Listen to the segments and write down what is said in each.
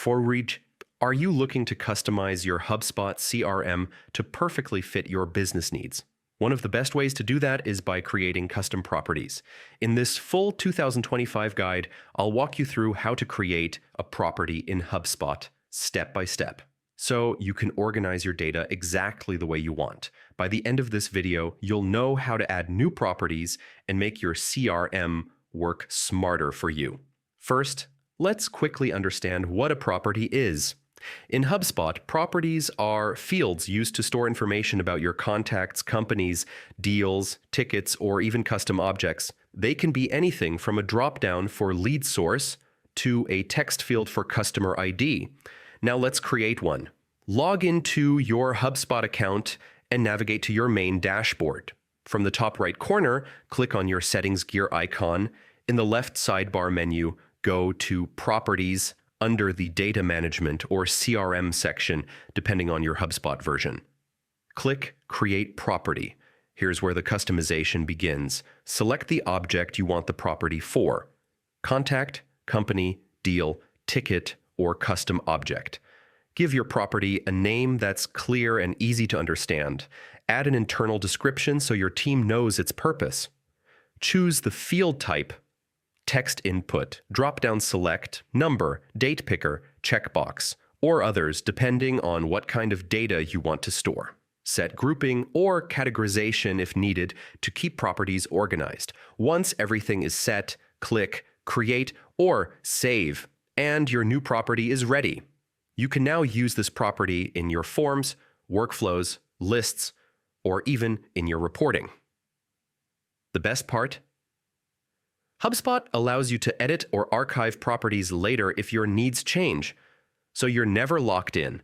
For reach, are you looking to customize your HubSpot CRM to perfectly fit your business needs? One of the best ways to do that is by creating custom properties. In this full 2025 guide, I'll walk you through how to create a property in HubSpot step by step, so you can organize your data exactly the way you want. By the end of this video, you'll know how to add new properties and make your CRM work smarter for you. First, let's quickly understand what a property is. In HubSpot, properties are fields used to store information about your contacts, companies, deals, tickets, or even custom objects. They can be anything from a drop-down for lead source to a text field for customer ID. Now let's create one. Log into your HubSpot account and navigate to your main dashboard. From the top right corner, click on your settings gear icon. In the left sidebar menu, go to Properties under the Data Management or CRM section, depending on your HubSpot version. Click Create Property. Here's where the customization begins. Select the object you want the property for: contact, company, deal, ticket, or custom object. Give your property a name that's clear and easy to understand. Add an internal description so your team knows its purpose. Choose the field type: text input, drop-down select, number, date picker, checkbox, or others depending on what kind of data you want to store. Set grouping or categorization if needed to keep properties organized. Once everything is set, click Create or Save, and your new property is ready. You can now use this property in your forms, workflows, lists, or even in your reporting. The best part? HubSpot allows you to edit or archive properties later if your needs change, so you're never locked in.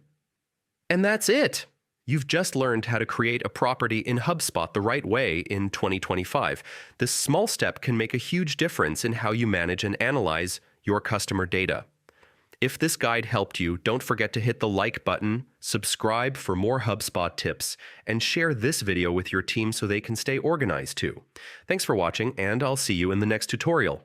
And that's it! You've just learned how to create a property in HubSpot the right way in 2025. This small step can make a huge difference in how you manage and analyze your customer data. If this guide helped you, don't forget to hit the like button, subscribe for more HubSpot tips, and share this video with your team so they can stay organized too. Thanks for watching, and I'll see you in the next tutorial.